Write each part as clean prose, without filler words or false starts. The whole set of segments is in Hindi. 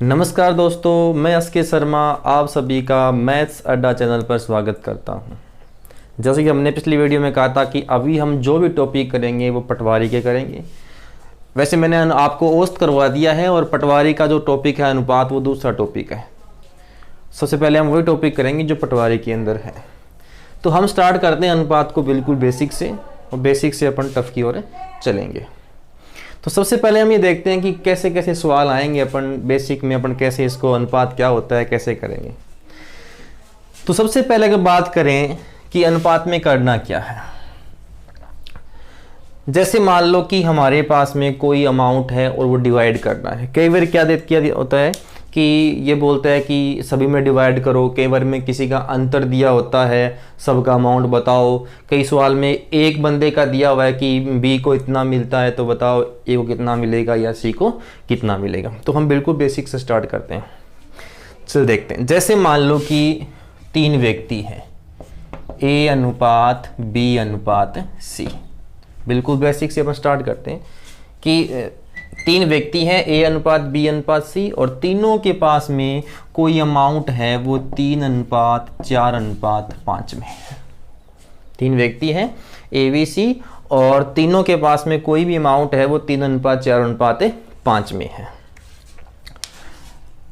नमस्कार दोस्तों, मैं एसके शर्मा आप सभी का मैथ्स अड्डा चैनल पर स्वागत करता हूं। जैसे कि हमने पिछली वीडियो में कहा था कि अभी हम जो भी टॉपिक करेंगे वो पटवारी के करेंगे। वैसे मैंने आपको औसत करवा दिया है और पटवारी का जो टॉपिक है अनुपात वो दूसरा टॉपिक है। सबसे पहले हम वही टॉपिक करेंगे जो पटवारी के अंदर है। तो हम स्टार्ट करते हैं अनुपात को बिल्कुल बेसिक से, और बेसिक से अपन टफ की ओर चलेंगे। तो सबसे पहले हम ये देखते हैं कि कैसे कैसे सवाल आएंगे। अपन बेसिक में अपन कैसे इसको अनुपात क्या होता है कैसे करेंगे। तो सबसे पहले अगर बात करें कि अनुपात में करना क्या है, जैसे मान लो कि हमारे पास में कोई अमाउंट है और वो डिवाइड करना है। कई बार क्या होता है कि ये बोलता है कि सभी में डिवाइड करो, कई बार में किसी का अंतर दिया होता है, सबका अमाउंट बताओ। कई सवाल में एक बंदे का दिया हुआ है कि बी को इतना मिलता है तो बताओ ए को कितना मिलेगा या सी को कितना मिलेगा। तो हम बिल्कुल बेसिक से स्टार्ट करते हैं। चल देखते हैं। जैसे मान लो कि 3 व्यक्ति हैं, ए अनुपात बी अनुपात सी। बिल्कुल बेसिक से अपन स्टार्ट करते हैं कि 3 व्यक्ति हैं, ए अनुपात बी अनुपात सी, और तीनों के पास में कोई अमाउंट है वो 3 अनुपात 4 अनुपात 5 में है। 3 व्यक्ति हैं ए बी सी और तीनों के पास में कोई भी अमाउंट है वो 3 अनुपात 4 अनुपात 5 में है।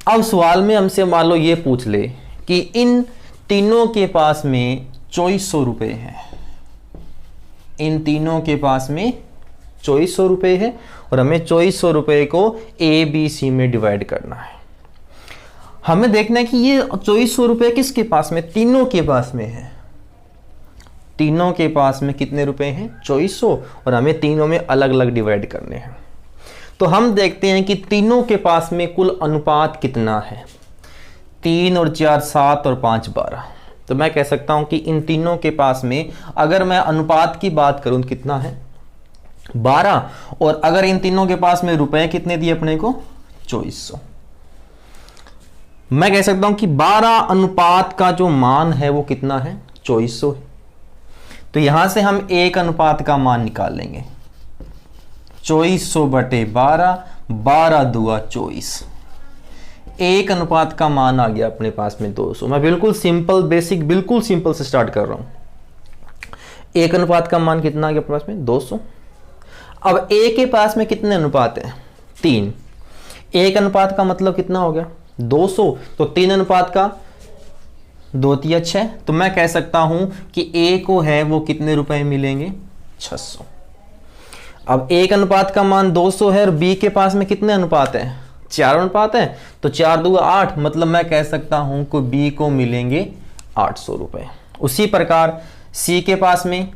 अब सवाल में हमसे मान लो ये पूछ ले कि इन तीनों के पास में 2400 रुपये है। इन तीनों के पास में 2400 रुपये है और हमें 2400 रुपये को ए बी सी में डिवाइड करना है। हमें देखना है कि ये 2400 रुपये किसके पास में, तीनों के पास में है। तीनों के पास में कितने रुपए हैं, 2400, और हमें तीनों में अलग अलग डिवाइड करने हैं। तो हम देखते हैं कि तीनों के पास में कुल अनुपात कितना है। 3 और 4 7 और 5 12। तो मैं कह सकता हूं कि इन तीनों के पास में अगर मैं अनुपात की बात करूं तो कितना है, 12। और अगर इन तीनों के पास में रुपए कितने दिए अपने को, 2400। मैं कह सकता हूं कि 12 अनुपात का जो मान है वो कितना है, 2400 है। तो यहां से हम एक अनुपात का मान निकाल लेंगे, 2400 बटे 12, 12 दूआ 24। एक अनुपात का मान आ गया अपने पास में 200। मैं बिल्कुल सिंपल बेसिक बिल्कुल सिंपल से स्टार्ट कर रहा हूं। एक अनुपात का मान कितना आ गया अपने पास में, 200। अब ए के पास में कितने अनुपात हैं, 3। एक अनुपात का मतलब कितना हो गया, 200। तो 3 अनुपात का 2 3 6। तो मैं कह सकता हूं कि ए को है वो कितने रुपए मिलेंगे, 600। अब एक अनुपात का मान 200 है और बी के पास में कितने अनुपात हैं, 4 अनुपात है। तो 4 दूगा 8, मतलब मैं कह सकता हूं कि बी को मिलेंगे 800 रुपए। उसी प्रकार सी के पास में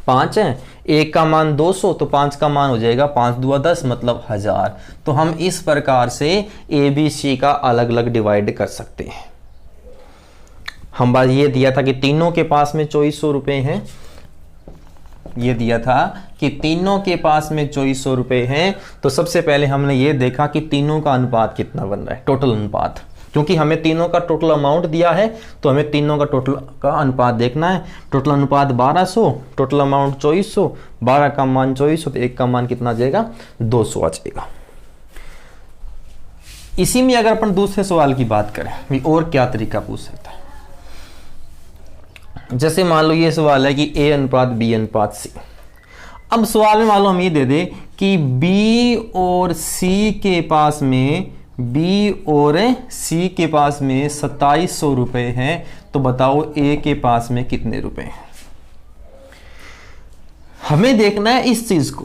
5 है, एक का मान 200, तो 5 का मान हो जाएगा 5 दूआ 10, मतलब 1000। तो हम इस प्रकार से ए बी सी का अलग अलग डिवाइड कर सकते हैं। हम बात ये दिया था कि तीनों के पास में 2400 रुपए हैं। ये दिया था कि तीनों के पास में 2400 रुपए हैं। तो सबसे पहले हमने ये देखा कि तीनों का अनुपात कितना बन रहा है, टोटल अनुपात। क्योंकि हमें तीनों का टोटल अमाउंट दिया है तो हमें तीनों का टोटल का अनुपात देखना है। टोटल अनुपात 1200, टोटल अमाउंट 2400, 12 का मान 2400, तो एक का मान कितना आ जाएगा, 200 आ जाएगा। इसी में अगर अपन दूसरे सवाल की बात करें, और क्या तरीका पूछ सकता है। जैसे मान लो ये सवाल है कि ए अनुपात बी अनुपात सी। अब सवाल में मान लो हम ये दे दे कि बी और सी के पास में, बी और सी के पास में 2700 रुपए हैं। तो बताओ ए के पास में कितने रुपए हैं। हमें देखना है इस चीज को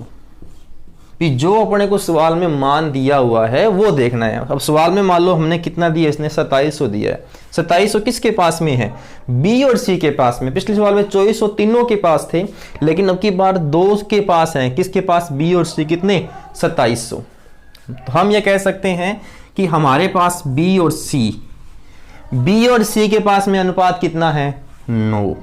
कि जो अपने को सवाल में मान दिया हुआ है वो देखना है। अब सवाल में मान लो हमने कितना दिया, इसने 2700 दिया है। 2700 किसके पास में है, बी और सी के पास में। पिछले सवाल में 2400 तीनों के पास थे, लेकिन अब की बार 2 के पास है। किसके पास, बी और सी, कितने, 2700। तो हम ये कह सकते हैं कि हमारे पास बी और सी के पास में अनुपात कितना है, 9।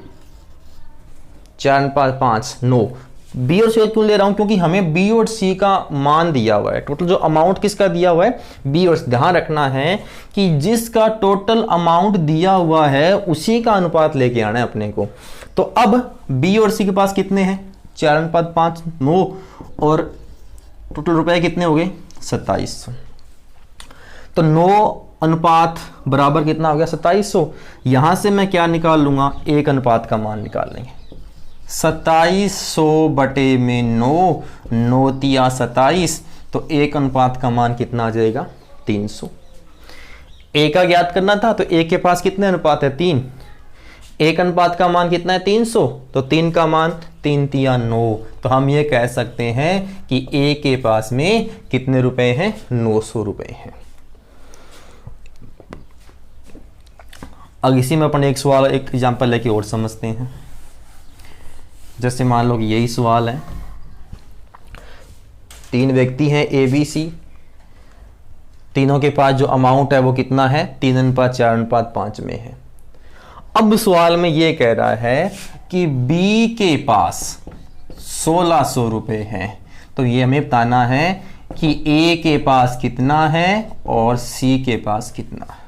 4 अनुपात 5, 9। बी और सी क्यों ले रहा हूं, क्योंकि हमें बी और सी का मान दिया हुआ है। टोटल जो अमाउंट किसका दिया हुआ है, बी और सी। ध्यान रखना है कि जिसका टोटल अमाउंट दिया हुआ है उसी का अनुपात लेके आना है अपने को। तो अब बी और सी के पास कितने हैं, 4 अनुपात 5, 9, और टोटल रुपए कितने हो गए, 2700। तो 9 अनुपात बराबर कितना हो गया 2700। यहां से मैं क्या निकाल लूंगा, 1 अनुपात का मान निकाल लेंगे। 2700 बटे में 9, 9 तिया 27, तो 1 अनुपात का मान कितना आ जाएगा 300। ए का ज्ञात करना था, तो ए के पास कितने अनुपात है 3, 1 अनुपात का मान कितना है 300, तो 3 का मान 3 तिया 9, तो हम ये कह सकते हैं कि ए के पास में कितने रुपए हैं 900 रुपए हैं। अब इसी में अपन एक सवाल, एक एग्जांपल लेके और समझते हैं। जैसे मान लो कि यही सवाल है, 3 व्यक्ति हैं ए बी सी, तीनों के पास जो अमाउंट है वो कितना है 3:4:5 में है। अब सवाल में ये कह रहा है कि बी के पास 1600 रुपए हैं, तो ये हमें बताना है कि ए के पास कितना है और सी के पास कितना है।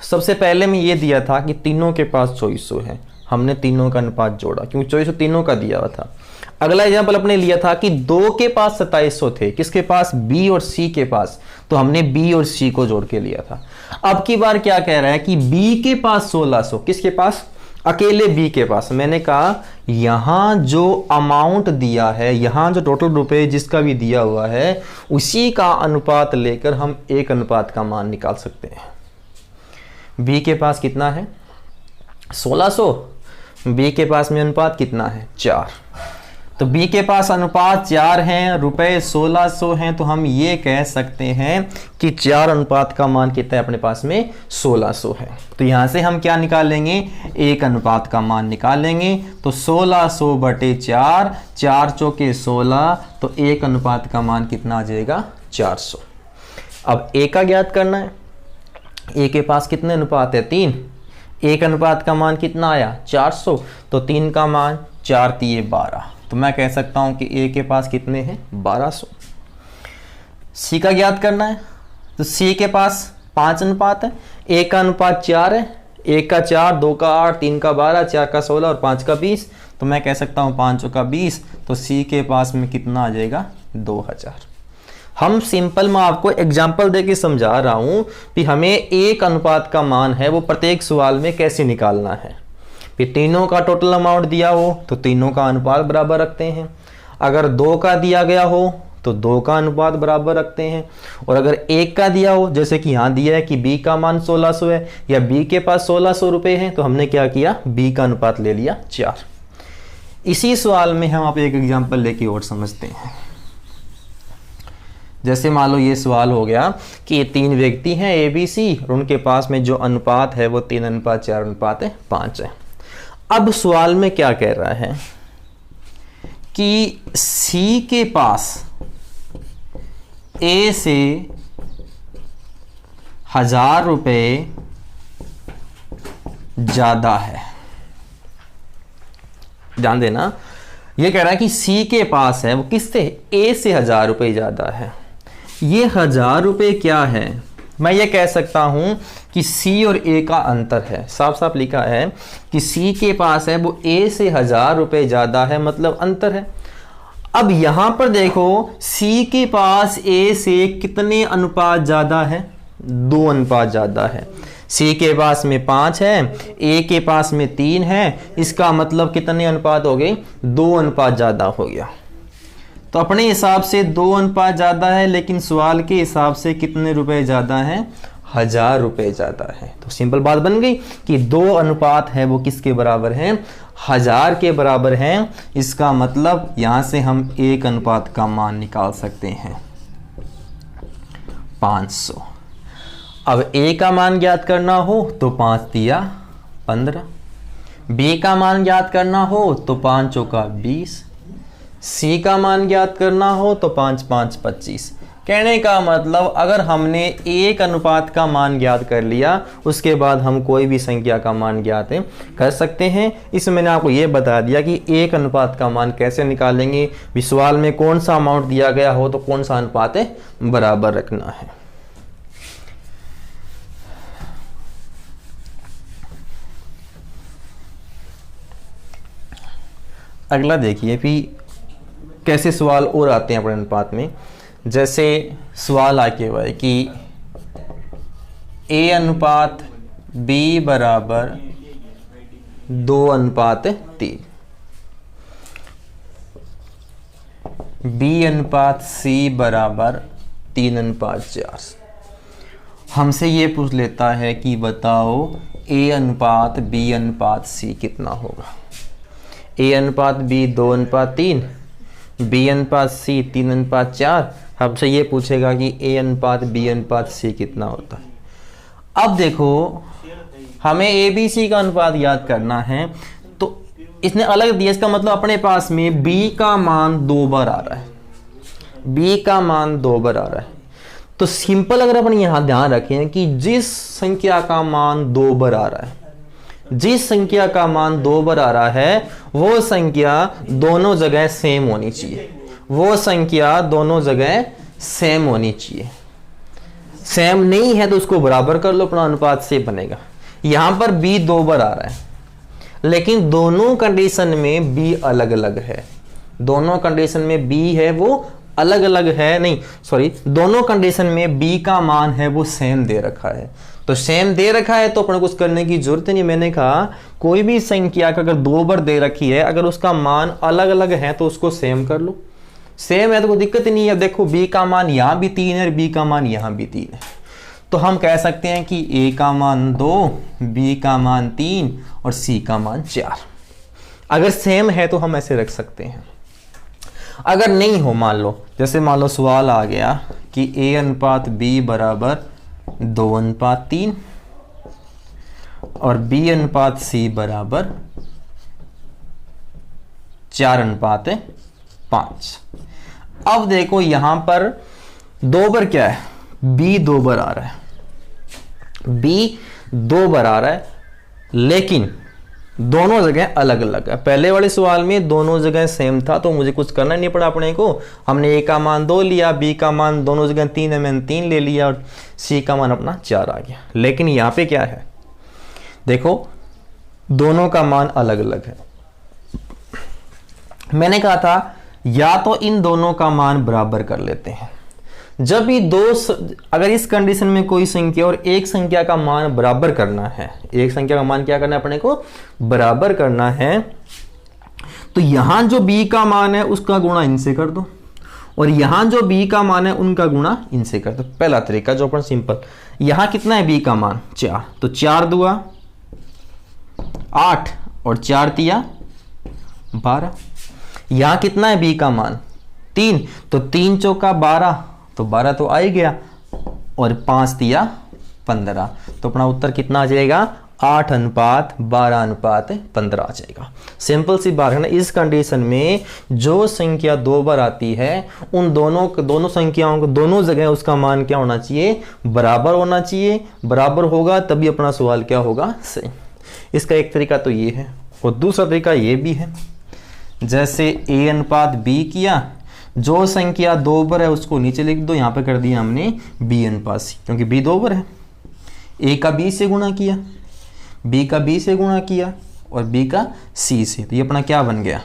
सबसे पहले में ये दिया था कि तीनों के पास 2400 है, हमने तीनों का अनुपात जोड़ा क्योंकि 2400 तीनों का दिया हुआ था। अगला एग्जांपल अपने लिया था कि 2 के पास 2700 थे, किसके पास बी और सी के पास, तो हमने बी और सी को जोड़ के लिया था। अब की बार क्या कह रहा है कि बी के पास 1600, किसके पास, अकेले बी के पास। मैंने कहा यहां जो अमाउंट दिया है, यहां जो टोटल रुपए जिसका भी दिया हुआ है, उसी का अनुपात लेकर हम 1 अनुपात का मान निकाल सकते हैं। बी के पास कितना है 1600, बी के पास में अनुपात कितना है 4, तो बी के पास अनुपात 4 हैं, रुपए 1600 हैं, तो हम ये कह सकते हैं कि 4 अनुपात का मान कितना है अपने पास में 1600 है। तो यहां से हम क्या निकालेंगे 1 अनुपात का मान निकालेंगे, तो 1600 बटे 4, 4 चौके 16, तो 1 अनुपात का मान कितना आ जाएगा 400। अब ए का ज्ञात करना है, ए के पास कितने अनुपात है 3, 1 अनुपात का मान कितना आया 400, तो 3 का मान 4 तिये 12, तो मैं कह सकता हूं कि ए के पास कितने हैं 1200। सी का ज्ञात करना है, तो सी के पास 5 अनुपात है, ए का अनुपात 4 है, 1 का 4, 2 का 8, 3 का 12, 4 का 16 और 5 का 20, तो मैं कह सकता हूं 5 का 20, तो सी के पास में कितना आ जाएगा 2000। हम सिंपल मैं आपको एग्जाम्पल देके समझा रहा हूं कि हमें 1 अनुपात का मान है वो प्रत्येक सवाल में कैसे निकालना है। फिर तीनों का टोटल अमाउंट दिया हो तो तीनों का अनुपात बराबर रखते हैं, अगर 2 का दिया गया हो तो 2 का अनुपात बराबर रखते हैं, और अगर 1 का दिया हो, जैसे कि यहाँ दिया है कि बी का मान 1600 है या बी के पास 1600 रुपए हैं, तो हमने क्या किया बी का अनुपात ले लिया 4। इसी सवाल में हम आप एक एग्जाम्पल लेके और समझते हैं। जैसे मान लो ये सवाल हो गया कि ये 3 व्यक्ति हैं ए बी सी, और उनके पास में जो अनुपात है वो 3:4:5 है। अब सवाल में क्या कह रहा है कि सी के पास ए से 1000 रुपए ज्यादा है। ध्यान देना, ये कह रहा है कि सी के पास है वो किससे, ए से 1000 रुपए ज्यादा है। ये 1000 रुपए क्या है, मैं ये कह सकता हूं कि सी और ए का अंतर है। साफ साफ लिखा है कि सी के पास है वो ए से 1000 रुपए ज्यादा है, मतलब अंतर है। अब यहां पर देखो सी के पास ए से कितने अनुपात ज्यादा है, 2 अनुपात ज्यादा है। सी के पास में 5 है, ए के पास में 3 है, इसका मतलब कितने अनुपात हो गए 2 अनुपात ज्यादा हो गया। तो अपने हिसाब से 2 अनुपात ज्यादा है, लेकिन सवाल के हिसाब से कितने रुपए ज्यादा हैं 1000 रुपए ज्यादा है। तो सिंपल बात बन गई कि 2 अनुपात है वो किसके बराबर हैं 1000 के बराबर हैं। इसका मतलब यहां से हम 1 अनुपात का मान निकाल सकते हैं 500। अब ए का मान ज्ञात करना हो तो 5 तिया 15, बी का मान ज्ञात करना हो तो 5 चौका 20, सी का मान ज्ञात करना हो तो 5 5 25। कहने का मतलब अगर हमने 1 अनुपात का मान ज्ञात कर लिया, उसके बाद हम कोई भी संख्या का मान ज्ञात कर सकते हैं। इसमें मैंने आपको ये बता दिया कि 1 अनुपात का मान कैसे निकालेंगे, भी सवाल में कौन सा अमाउंट दिया गया हो तो कौन सा अनुपात बराबर रखना है। अगला देखिए भी कैसे सवाल और आते हैं अपने अनुपात में। जैसे सवाल आके हुआ है कि A अनुपात B बराबर 2:3, B अनुपात C बराबर 3:4। हमसे ये पूछ लेता है कि बताओ A अनुपात B अनुपात C कितना होगा। A अनुपात B 2:3, B अनुपात C 3:4। हमसे ये पूछेगा कि A अनुपात B अनुपात C कितना होता है। अब देखो हमें ABC का अनुपात याद करना है, तो इसने अलग दिया, इसका मतलब अपने पास में B का मान 2 बार आ रहा है, B का मान 2 बार आ रहा है। तो सिंपल अगर अपन यहां ध्यान रखें कि जिस संख्या का मान 2 बार आ रहा है, जिस संख्या का मान 2 बार आ रहा है वो संख्या दोनों जगह सेम होनी चाहिए, वो संख्या दोनों जगह सेम होनी चाहिए। सेम नहीं है तो उसको बराबर कर लो, अपना अनुपात से बनेगा। यहां पर B 2 बार आ रहा है, लेकिन दोनों कंडीशन में B अलग अलग है। दोनों कंडीशन में B है वो अलग अलग है, नहीं सॉरी, दोनों कंडीशन में B का मान है वो सेम दे रखा है। तो सेम दे रखा है तो अपने कुछ करने की जरूरत नहीं। मैंने कहा कोई भी संख्या का अगर 2 बार दे रखी है, अगर उसका मान अलग अलग है तो उसको सेम कर लो। सेम है तो कोई दिक्कत ही नहीं है। देखो B का मान यहां भी 3 है और B का मान यहां भी 3 है, तो हम कह सकते हैं कि A का मान 2, B का मान 3 और C का मान 4। अगर सेम है तो हम ऐसे रख सकते हैं। अगर नहीं हो, मान लो जैसे मान लो सवाल आ गया कि A अनुपात B बराबर 2:3 और B अनुपात C बराबर 4:5। अब देखो यहां पर 2 बार क्या है, B 2 बार आ रहा है, B 2 बार आ रहा है, लेकिन दोनों जगह अलग अलग है। पहले वाले सवाल में दोनों जगह सेम था तो मुझे कुछ करना नहीं पड़ा अपने को। हमने A का मान 2 लिया, B का मान दोनों जगह 3 है, मैंने 3 ले लिया और C का मान अपना 4 आ गया। लेकिन यहां पे क्या है, देखो दोनों का मान अलग अलग है। मैंने कहा था या तो इन दोनों का मान बराबर कर लेते हैं। जब भी अगर इस कंडीशन में कोई संख्या और एक संख्या का मान बराबर करना है, एक संख्या का मान क्या करना है अपने को, बराबर करना है, तो यहां जो B का मान है उसका गुणा इनसे कर दो और यहां जो B का मान है उनका गुणा इनसे कर दो। पहला तरीका जो अपन सिंपल, यहां कितना है B का मान 4, तो 4 दूआ 8 और 4 तिया 12। यहां कितना है B का मान 3, तो 3 चौका 12, तो 12 तो आ ही गया और 5 तिया 15। तो अपना उत्तर कितना आ जाएगा, 8:12:15 आ जाएगा। सिंपल सी बात है ना। इस कंडीशन में जो संख्या 2 बार आती है उन दोनों संख्याओं को दोनों जगह उसका मान क्या होना चाहिए, बराबर होना चाहिए। बराबर होगा तभी अपना सवाल क्या होगा, सही। इसका एक तरीका तो ये है और दूसरा तरीका ये भी है। जैसे A अनुपात B किया, जो संख्या 2 बार है उसको नीचे लिख दो, यहां पे कर दिया हमने B अनुपात C, क्योंकि B 2 बार है। A का B से गुणा किया, B का B से गुणा किया और B का C से, तो ये अपना क्या बन गया,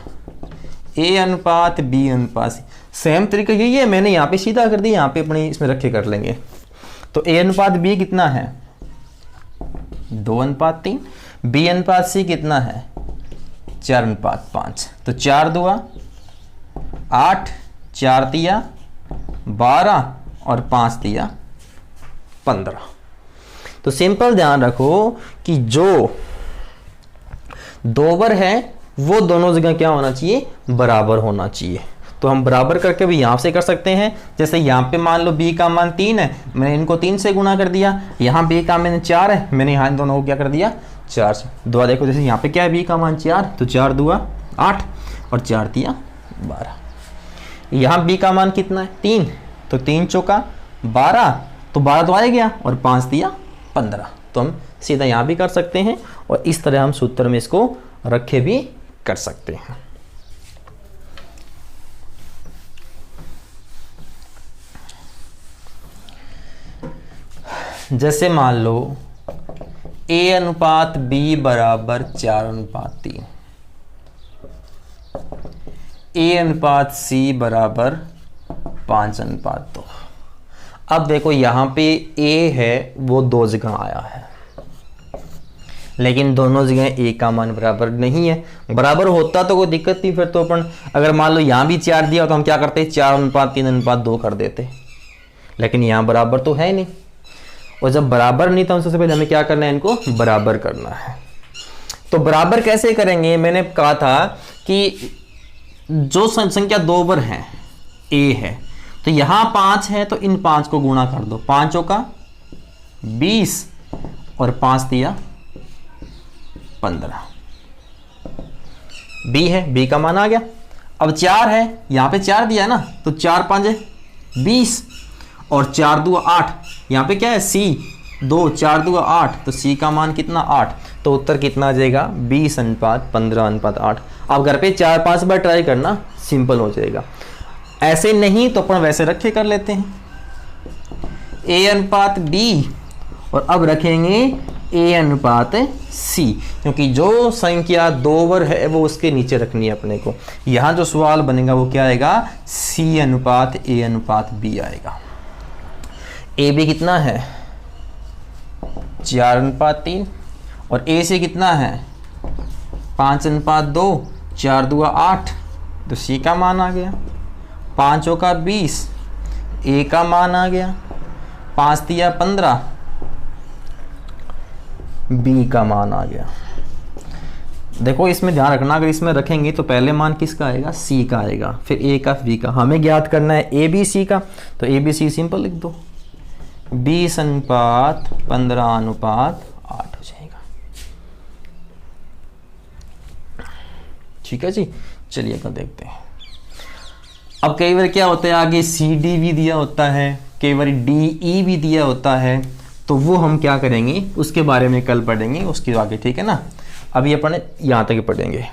A अनुपात B अनुपात C। सेम तरीका यही है, मैंने यहाँ पे सीधा कर दिया, यहाँ पे अपने इसमें रखे कर लेंगे। तो A अनुपात B कितना है 2:3, B अनुपात C कितना है 4:5। तो 4 दूआ 8, 4 तिया 12 और 5 तिया 15। तो सिंपल ध्यान रखो कि जो 2 बार है वो दोनों जगह क्या होना चाहिए, बराबर होना चाहिए। तो हम बराबर करके भी यहां से कर सकते हैं। जैसे यहां पे मान लो B का मान 3 है, मैंने इनको 3 से गुणा कर दिया। यहां B का मान 4 है, मैंने यहां इन दोनों को क्या कर दिया 4 से। दुआ देखो जैसे यहाँ पे क्या है B का मान 4, तो 4 दूआ 8 और 4 तिया 12। यहाँ B का मान कितना है 3, तो 3 चौका 12, तो 12 तो आ गया और 5 तिया 15। तो हम सीधा यहाँ भी कर सकते हैं और इस तरह हम सूत्र में इसको रखे भी कर सकते हैं। जैसे मान लो A अनुपात B बराबर 4:3, A अनुपात C बराबर 5:2। अब देखो यहाँ पे a है वो 2 जगह आया है, लेकिन दोनों जगह a का मान बराबर नहीं है। बराबर होता तो कोई दिक्कत नहीं, फिर तो अपन अगर मान लो यहाँ भी 4 दिया तो हम क्या करते, 4:3:2 कर देते, लेकिन यहाँ बराबर तो है नहीं। और जब बराबर नहीं था सबसे पहले हमें क्या करना है, इनको बराबर करना है। तो बराबर कैसे करेंगे, मैंने कहा था कि जो संख्या 2 बार है a है, तो यहां 5 है तो इन 5 को गुणा कर दो, 5 का 20 और 5 दिया 15। b है, b का मान आ गया। अब 4 है, यहां पे 4 दिया ना, तो 4 5 20 और 4 2 8, यहां पे क्या है c 2, 4 2 8, तो c का मान कितना 8। तो उत्तर कितना आ जाएगा 20:15:8। अब घर पे 4-5 बार ट्राई करना, सिंपल हो जाएगा। ऐसे नहीं तो अपन वैसे रखे कर लेते हैं, a:b, और अब रखेंगे a:c, क्योंकि जो संख्या 2 बार है वो उसके नीचे रखनी है अपने को। यहां जो सवाल बनेगा वो क्या आएगा, c:a:b आएगा। ab कितना है 4:3 और a से कितना है 5:2, 4 2 8, तो c का मान आ गया। 5 का 20, a का मान आ गया। 5 दिया 15, b का मान आ गया। देखो इसमें ध्यान रखना, अगर इसमें रखेंगे तो पहले मान किसका आएगा, c का आएगा, फिर a का, b का। हमें ज्ञात करना है abc का, तो abc सिंपल लिख दो, 20:15:8 हो जाएगा। ठीक है जी, चलिए अपन देखते हैं। अब कई बार क्या होता है, आगे CD भी दिया होता है, कई बार DE भी दिया होता है, तो वो हम क्या करेंगे उसके बारे में कल पढ़ेंगे, उसके आगे, ठीक है ना। अभी अपन यहाँ तक पढ़ेंगे।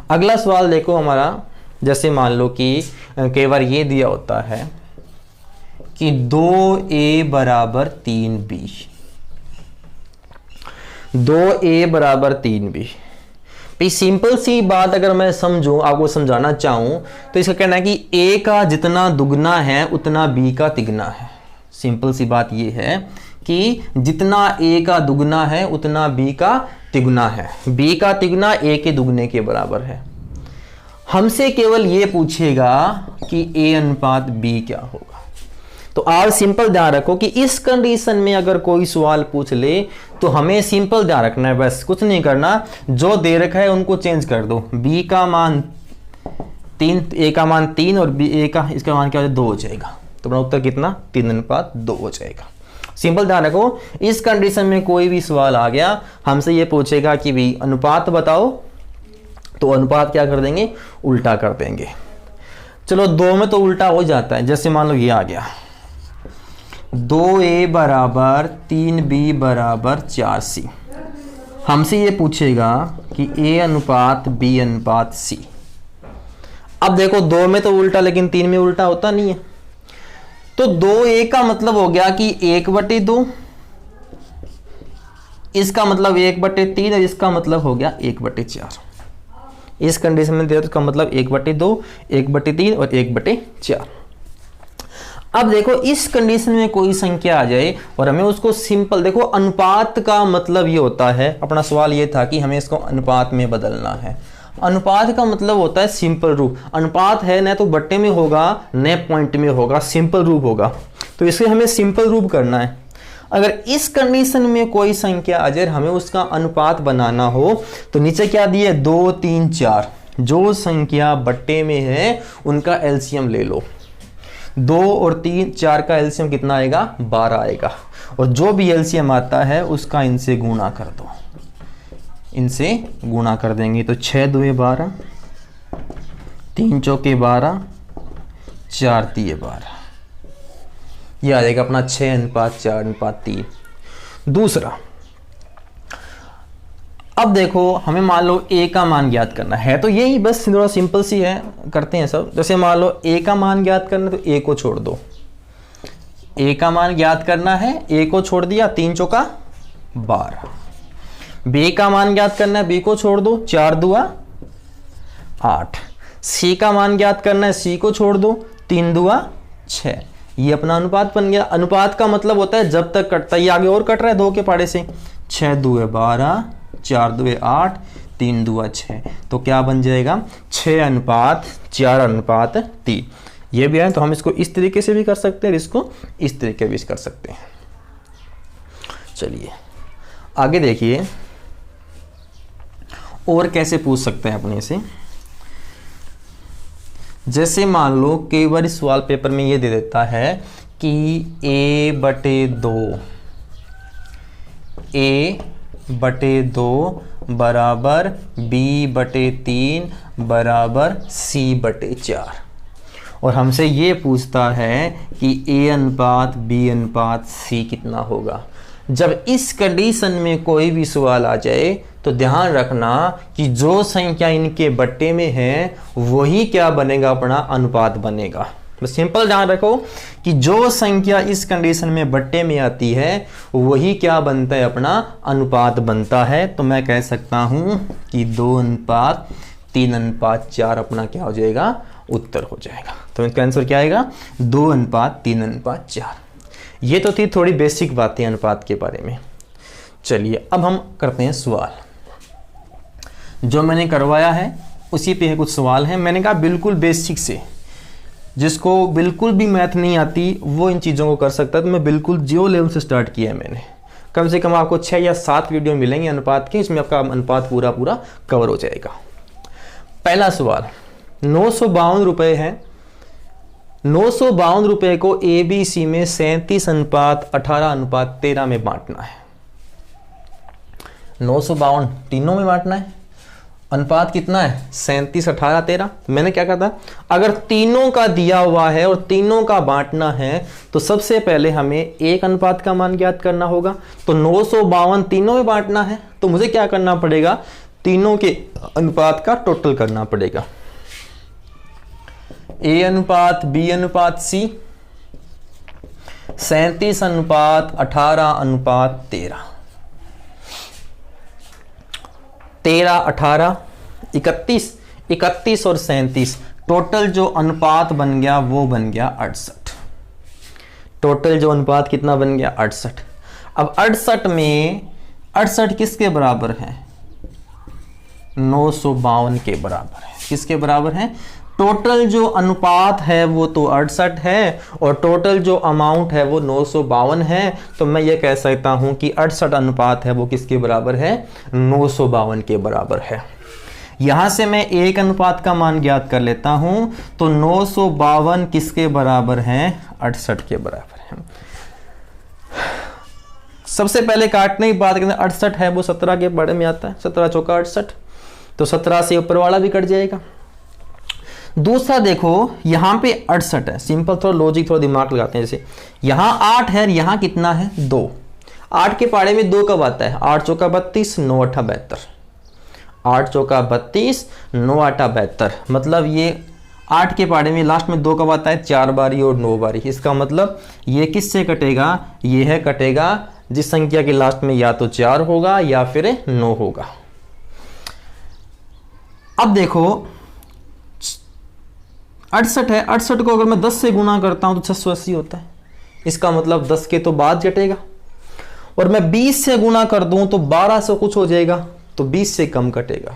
अगला सवाल देखो हमारा, जैसे मान लो कि कई बार ये दिया होता है कि 2a = 3b, 2a = 3b। Simple सी बात अगर मैं समझूं, आपको समझाना चाहूं, तो इसका कहना है कि a का जितना दुगना है उतना b का तिगना है। सिंपल सी बात ये है कि जितना a का दुगना है उतना b का तिगुना है, b का तिगुना a के दुगने के बराबर है। हमसे केवल ये पूछेगा कि a:b क्या होगा। तो आप सिंपल ध्यान रखो कि इस कंडीशन में अगर कोई सवाल पूछ ले तो हमें सिंपल ध्यान रखना है, बस कुछ नहीं करना, जो दे रखा है उनको चेंज कर दो। b का मान 3, a का मान 3 और a का, इसका मान क्या हो जाएगा 2 हो जाएगा। तो अपना उत्तर कितना 3:2 हो जाएगा। सिंपल ध्यान रखो, इस कंडीशन में कोई भी सवाल आ गया, हमसे ये पूछेगा कि भी अनुपात बताओ, तो अनुपात क्या कर देंगे, उल्टा कर देंगे। चलो 2 में तो उल्टा हो जाता है, जैसे मान लो ये आ गया 2a = 3b = 4c। हमसे ये पूछेगा कि a:b:c। अब देखो 2 में तो उल्टा, लेकिन 3 में उल्टा होता नहीं है। तो 2a का मतलब हो गया कि 1/2, इसका मतलब 1/3 और इसका मतलब हो गया 1/4। इस कंडीशन में दिया तो इसका मतलब 1/2, 1/3 और 1/4। अब देखो इस कंडीशन में कोई संख्या आ जाए और हमें उसको सिंपल, देखो अनुपात का मतलब ये होता है, अपना सवाल ये था कि हमें इसको अनुपात में बदलना है। अनुपात का मतलब होता है सिंपल रूप। अनुपात है न तो बट्टे में होगा न पॉइंट में होगा, सिंपल रूप होगा, तो इसे हमें सिंपल रूप करना है। अगर इस कंडीशन में कोई संख्या आ जाए, हमें उसका अनुपात बनाना हो, तो नीचे क्या दिए 2 3 4, जो संख्या बट्टे में है उनका एलसीएम ले लो। 2 और 3 4 का एलसीएम कितना आएगा 12 आएगा, और जो भी एलसीएम आता है उसका इनसे गुणा कर दो, इनसे गुणा कर देंगे तो 6 2 12, 3 चौके 12, 4 3 12, यह आ जाएगा अपना 6:4:3। दूसरा, अब देखो हमें मान लो a का मान ज्ञात करना है, तो यही बस थोड़ा सिंपल सी है, करते हैं सब। जैसे मान लो a का मान ज्ञात करना है तो a को छोड़ दो, a का मान ज्ञात करना है, a को छोड़ दिया, 3 चौका 12। b का मान ज्ञात करना है, b को छोड़ दो, 4 दूआ 8। c का मान ज्ञात करना है, c को छोड़ दो, 3 दूआ 6। ये अपना अनुपात बन गया। अनुपात का मतलब होता है जब तक कटता है, ये आगे और कट रहा है 2 के पाड़े से। 6 दूए 12, 4 दूए 8, 3 दूआ 6। तो क्या बन जाएगा 6:4:3। ये भी है, तो हम इसको इस तरीके से भी कर सकते हैं, इसको इस तरीके भी कर सकते हैं। चलिए आगे देखिए और कैसे पूछ सकते हैं अपने से। जैसे मान लो कई बार सवाल पेपर में ये दे देता है कि a/2 बराबर b/3 बराबर c/4, और हमसे ये पूछता है कि a/b/c कितना होगा। जब इस कंडीशन में कोई भी सवाल आ जाए तो ध्यान रखना कि जो संख्या इनके बट्टे में है वही क्या बनेगा, अपना अनुपात बनेगा। बस सिंपल ध्यान रखो कि जो संख्या इस कंडीशन में बट्टे में आती है वही क्या बनता है, अपना अनुपात बनता है। तो मैं कह सकता हूं कि 2:3:4 अपना क्या हो जाएगा, उत्तर हो जाएगा। तो इसका आंसर क्या आएगा, 2:3:4। ये तो थी थोड़ी बेसिक बातें अनुपात के बारे में। चलिए अब हम करते हैं सवाल। जो मैंने करवाया है उसी पे है कुछ सवाल हैं। मैंने कहा बिल्कुल बेसिक से, जिसको बिल्कुल भी मैथ नहीं आती वो इन चीज़ों को कर सकता है। तो मैं बिल्कुल 0 लेवल से स्टार्ट किया है मैंने। कम से कम आपको 6 या 7 वीडियो मिलेंगे अनुपात के, इसमें आपका अनुपात पूरा कवर हो जाएगा। पहला सवाल, 952 रुपये है। 952 रुपये को ABC में 37:18:13 में बांटना है। 952 तीनों में बांटना है। अनुपात कितना है, 37:18:13। मैंने क्या कहा था, अगर तीनों का दिया हुआ है और तीनों का बांटना है तो सबसे पहले हमें एक अनुपात का मान ज्ञात करना होगा। तो 952 तीनों में बांटना है तो मुझे क्या करना पड़ेगा, तीनों के अनुपात का टोटल करना पड़ेगा। A/B/C 37:18:13। 13, 18, 31 और 37, टोटल जो अनुपात बन गया वो बन गया 68। टोटल जो अनुपात कितना बन गया, 68। अब 68 में 68 किसके बराबर है, 952 के बराबर है। किसके बराबर है, टोटल जो अनुपात है वो तो 68 है और टोटल जो अमाउंट है वो 952 है। तो मैं ये कह सकता हूं कि 68 अनुपात है वो किसके बराबर है, 952 के बराबर है। यहां से मैं एक अनुपात का मान ज्ञात कर लेता हूं। तो 952 किसके बराबर है, 68 के बराबर है। सबसे पहले काटने की बात करें, 68 है वो 17 के बारे में आता है। 17 चौका 68, तो 17 से ऊपर वाला भी कट जाएगा। दूसरा देखो यहां पे 68 है, सिंपल थोड़ा लॉजिक थोड़ा दिमाग लगाते हैं। जैसे यहां 8 है, यहां कितना है, 2। 8 के पाड़े में 2 कब आता है, 8 चौका 32, 9 8 72। 8 चौका 32, 9 8 72। मतलब ये 8 के पाड़े में लास्ट में 2 कब आता है, 4 बारी और 9 बारी। इसका मतलब ये किससे कटेगा, ये है कटेगा जिस संख्या के लास्ट में या तो 4 होगा या फिर 9 होगा। अब देखो 68 है, 68 को अगर मैं 10 से गुना करता हूं तो 680 होता है। इसका मतलब 10 के तो बाद कटेगा। और मैं 20 से गुना कर दूं तो 1200 कुछ हो जाएगा, तो 20 से कम कटेगा।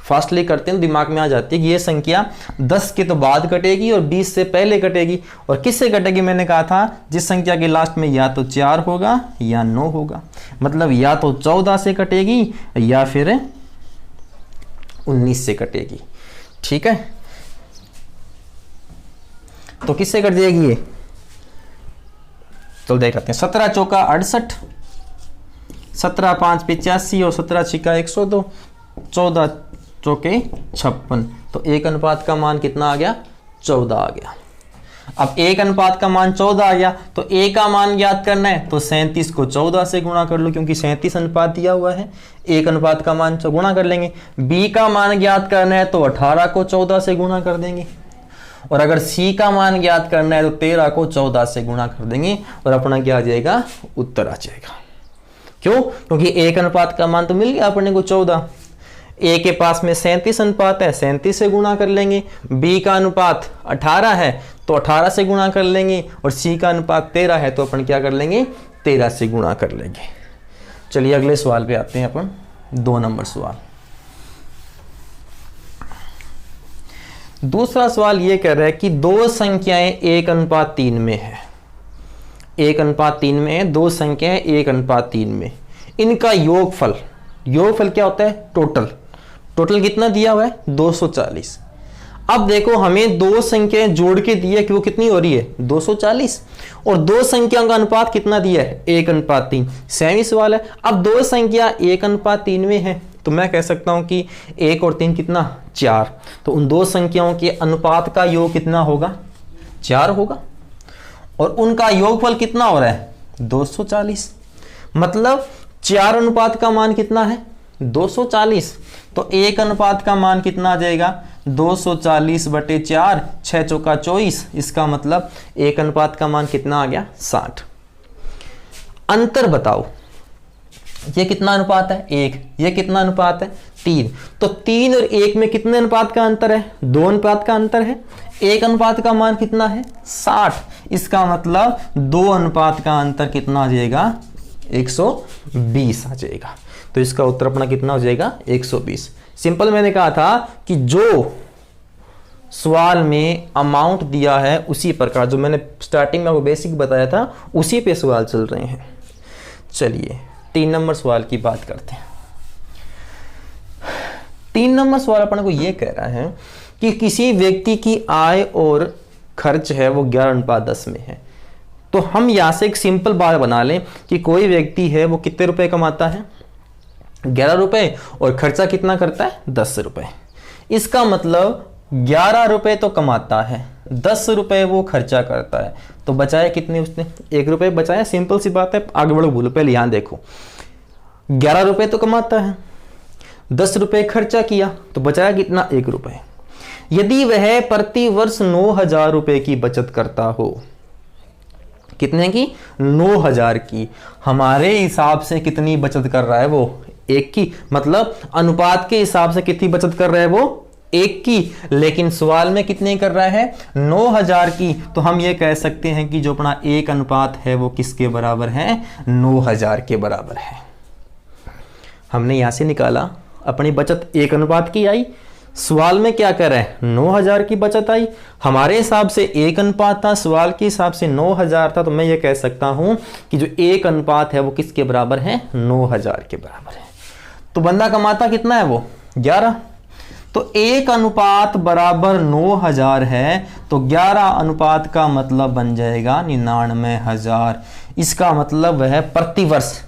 फास्टली करते हैं, दिमाग में आ जाती है कि ये संख्या 10 के तो बाद कटेगी और 20 से पहले कटेगी। और किससे कटेगी, मैंने कहा था जिस संख्या के लास्ट में या तो 4 होगा या 9 होगा। मतलब या तो 14 से कटेगी या फिर 19 से कटेगी। ठीक है, तो किससे कट जाएगी ये, तो देख लेते हैं। 17 चौका 68, 17 5 85 और 17 छिका 102, 14 चौके 56। तो एक अनुपात का मान कितना आ गया, 14 आ गया। अब एक अनुपात का मान 14 आ गया तो ए का मान ज्ञात करना है तो 37 को 14 से गुणा कर लो, क्योंकि 37 अनुपात दिया हुआ है। एक अनुपात का मान गुणा कर लेंगे। बी का मान ज्ञात करना है तो 18 को 14 से गुणा कर देंगे। और अगर सी का मान ज्ञात करना है तो 13 को 14 से गुणा कर देंगे और अपना क्या आ जाएगा, उत्तर आ जाएगा। क्यों, क्योंकि एक अनुपात का मान तो मिल गया अपने को 14। ए के पास में 37 अनुपात है, 37 से गुणा कर लेंगे। बी का अनुपात 18 है तो 18 से गुणा कर लेंगे, और सी का अनुपात 13 है तो अपन क्या कर लेंगे, 13 से गुणा कर लेंगे। चलिए अगले सवाल पे आते हैं अपन, 2 नंबर सवाल। दूसरा सवाल ये कह रहा है कि दो संख्याएं 1:3 में है, 1:3 में है, दो संख्याएं 1:3 में, इनका योगफल, योगफल क्या होता है, टोटल, टोटल कितना दिया हुआ है 240। अब देखो हमें दो संख्याएं जोड़ के दिया कि वो कितनी हो रही है 240, और दो संख्याओं का अनुपात कितना दिया है 1:3, सेम ही सवाल है। अब दो संख्या 1:3 में है तो मैं कह सकता हूं कि 1 और 3 कितना 4, तो उन दो संख्याओं के अनुपात का योग कितना होगा 4 होगा, और उनका योगफल कितना हो रहा है 240, मतलब 4 अनुपात का मान कितना है 240, तो 1 अनुपात का मान कितना आ जाएगा 240/4, 6 चौका 24, इसका मतलब 1 अनुपात का मान कितना आ गया 60। अंतर बताओ, ये कितना अनुपात है 1, ये कितना अनुपात है 3, तो 3 और 1 में कितने अनुपात का अंतर है 2 अनुपात का अंतर है। 1 अनुपात का मान कितना है 60, इसका मतलब 2 अनुपात का अंतर कितना आ जाएगा 120 आ जाएगा। तो इसका उत्तर अपना कितना हो जाएगा 120। सिंपल, मैंने कहा था कि जो सवाल में अमाउंट दिया है उसी प्रकार, जो मैंने स्टार्टिंग में आपको बेसिक बताया था उसी पे सवाल चल रहे हैं। चलिए 3 नंबर सवाल की बात करते हैं। 3 नंबर सवाल अपन को यह कह रहा है कि किसी व्यक्ति की आय और खर्च है वो 11:10 में है। तो हम यहां से एक सिंपल बात बना लें कि कोई व्यक्ति है वो कितने रुपए कमाता है 11 रुपए, और खर्चा कितना करता है 10 रुपए। इसका मतलब 11 रुपए तो कमाता है, 10 रुपए वो खर्चा करता है, तो बचाए कितने उसने 1 रुपए बचाया। सिंपल सी बात है, आगे बढ़ो बोलो, पहले यहां देखो 11 रुपए तो कमाता है, 10 रुपए खर्चा किया, तो बचाया कितना 1 रुपए। यदि वह प्रति वर्ष 9,000 रुपए की बचत करता हो, कितने की 9,000 की, हमारे हिसाब से कितनी बचत कर रहा है वो 1 की, मतलब अनुपात के हिसाब से कितनी बचत कर रहा है वो 1 की, लेकिन सवाल में कितने कर रहा है 9,000 की, तो हम ये कह सकते हैं कि जो अपना 1 अनुपात है वो किसके बराबर है 9,000 के बराबर है। हमने यहां से निकाला अपनी बचत 1 अनुपात की आई, सवाल में क्या कर रहा है 9,000 की बचत आई, हमारे हिसाब से 1 अनुपात था, सवाल के हिसाब से 9,000 था, तो मैं ये कह सकता हूं कि जो 1 अनुपात है वो किसके बराबर है 9,000 के बराबर है। तो बंदा कमाता कितना है वो 11, तो 1 अनुपात बराबर 9,000 है, तो 11 अनुपात का मतलब बन जाएगा 99,000। इसका मतलब वह प्रति वर्ष,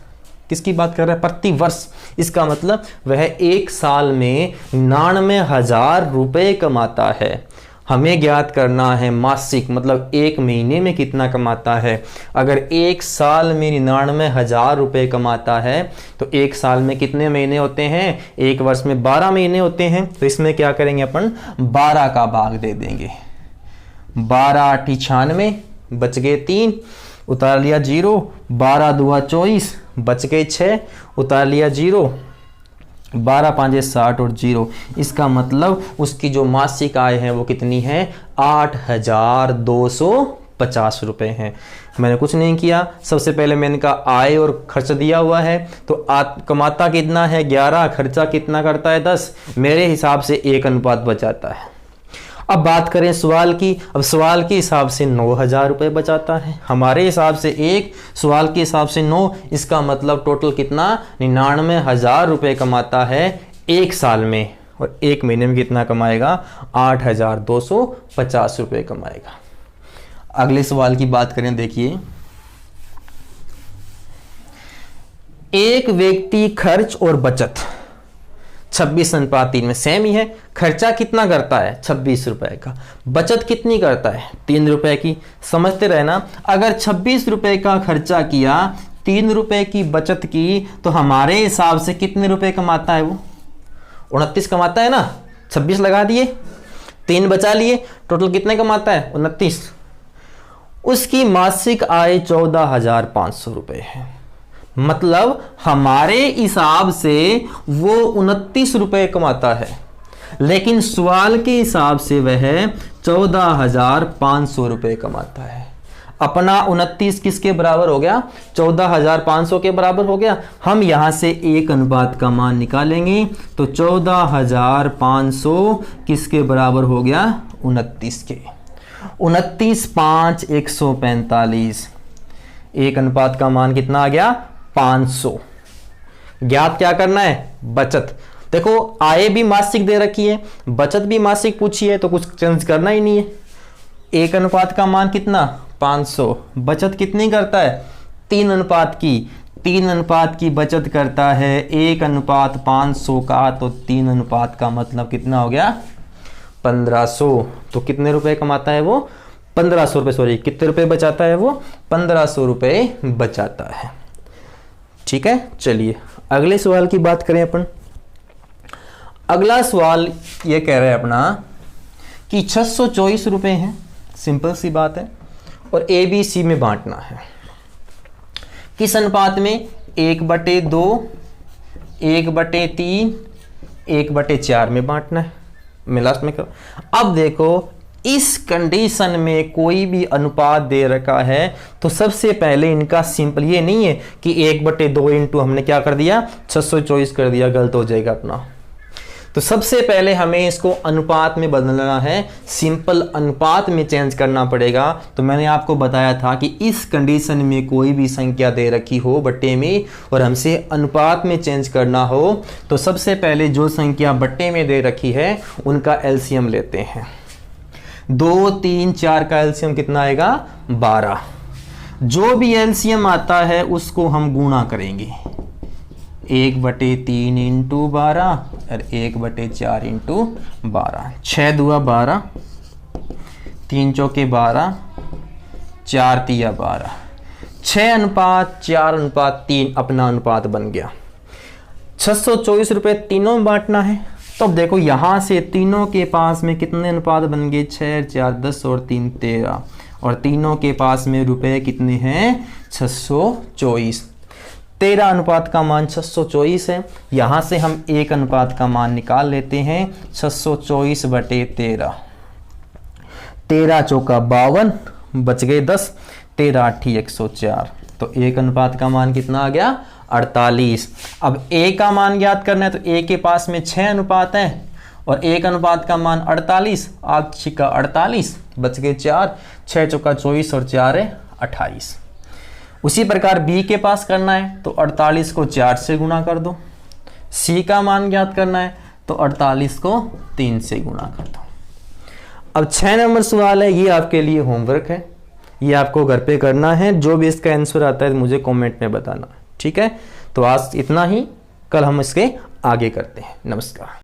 किसकी बात कर रहा है प्रति वर्ष, इसका मतलब वह 1 साल में 99,000 रुपए कमाता है। हमें ज्ञात करना है मासिक, मतलब 1 महीने में कितना कमाता है। अगर 1 साल में 99,000 रुपए कमाता है तो 1 साल में कितने महीने होते हैं, 1 वर्ष में 12 महीने होते हैं, तो इसमें क्या करेंगे अपन 12 का भाग दे देंगे। 12 8 96, बच गए 3, उतार लिया 0, 12 2 24, बच गए 6, उतार लिया 0, 12 5 60 और 0। इसका मतलब उसकी जो मासिक आय है वो कितनी है 8,250 रुपए है। मैंने कुछ नहीं किया, सबसे पहले मैंने कहा आय और खर्च दिया हुआ है, तो कमाता कितना है 11, खर्चा कितना करता है 10, मेरे हिसाब से 1 अनुपात बचाता है। अब बात करें सवाल की, अब सवाल के हिसाब से 9,000 रुपए बचाता है, हमारे हिसाब से 1, सवाल के हिसाब से 9, इसका मतलब टोटल कितना 99,000 रुपए कमाता है 1 साल में, और 1 महीने में कितना कमाएगा 8,250 रुपए कमाएगा। अगले सवाल की बात करें, देखिए एक व्यक्ति खर्च और बचत 26:3 में सेम ही है। खर्चा कितना करता है 26 रुपए का, बचत कितनी करता है 3 रुपए की। समझते रहना, अगर 26 रुपए का खर्चा किया, 3 रुपए की बचत की, तो हमारे हिसाब से कितने रुपए कमाता है वो 29 कमाता है ना। 26 लगा दिए, 3 बचा लिए, टोटल कितने कमाता है 29। उसकी मासिक आय 14,500 रुपए है। मतलब हमारे हिसाब से वो 29 रुपए कमाता है, लेकिन सवाल के हिसाब से वह 14,500 रुपए कमाता है। अपना 29 किसके बराबर हो गया? 14,500 के बराबर हो गया। हम यहां से 1 अनुपात का मान निकालेंगे तो 14,500 किसके बराबर हो गया? 29 के। 29 5 145, 1 अनुपात का मान कितना आ गया? 500। ज्ञात क्या करना है? बचत। देखो आय भी मासिक दे रखी है, बचत भी मासिक पूछी है, तो कुछ चेंज करना ही नहीं है। 1 अनुपात का मान कितना? 500। बचत कितनी करता है? 3 अनुपात की। 3 अनुपात की बचत करता है। 1 अनुपात 500 का, तो 3 अनुपात का मतलब कितना हो गया? 1500। तो कितने रुपए कमाता है वो? 1500 रुपए। सॉरी, कितने रुपए बचाता है वो? 1500 रुपए बचाता है। ठीक है, चलिए अगले सवाल की बात करें अपन। अगला सवाल ये कह रहा है अपना कि 624 रुपए हैं, सिंपल सी बात है, और ए बी सी में बांटना है। किस अनुपात में? 1/2, 1/3, 1/4 में बांटना है। मैं लास्ट में करूं। अब देखो इस कंडीशन में कोई भी अनुपात दे रखा है तो सबसे पहले इनका सिंपल ये नहीं है कि 1/2 इंटू हमने क्या कर दिया? 624 कर दिया, गलत हो जाएगा अपना। तो सबसे पहले हमें इसको अनुपात में बदलना है, सिंपल अनुपात में चेंज करना पड़ेगा। तो मैंने आपको बताया था कि इस कंडीशन में कोई भी संख्या दे रखी हो बट्टे में और हमसे अनुपात में चेंज करना हो तो सबसे पहले जो संख्या बट्टे में दे रखी है उनका एलसीएम लेते हैं। 2 3 4 का एलसीएम कितना आएगा? 12। जो भी एलसीएम आता है उसको हम गुणा करेंगे। 1/3 इंटू 12 और 1/4 इंटू 12। 6 दूआ 12, 3 चौके 12, 4 तिया 12। 6 अनुपात 4 अनुपात 3 अपना अनुपात बन गया। 624 रुपये तीनों में बांटना है। तो अब देखो यहां से तीनों के पास में कितने अनुपात बन गए? 6 4 10 और 3 13, और तीनों के पास में रुपए कितने हैं? 624। 13 अनुपात का मान 624 है। यहां से हम 1 अनुपात का मान निकाल लेते हैं। 624/13, 13 चौका 52, बच गए 10, 13 8 104। तो 1 अनुपात का मान कितना आ गया? 48। अब a का मान ज्ञात करना है तो a के पास में 6 अनुपात है और 1 अनुपात का मान 48, 8 छिका 48, बच गए 4, 6 चौका 24 और 4 है 28। उसी प्रकार b के पास करना है तो 48 को 4 से गुणा कर दो। c का मान ज्ञात करना है तो 48 को 3 से गुणा कर दो। अब 6 नंबर सवाल है, ये आपके लिए होमवर्क है, ये आपको घर पे करना है। जो भी इसका आंसर आता है मुझे कमेंट में बताना, ठीक है। तो आज इतना ही, कल हम इसके आगे करते हैं। नमस्कार।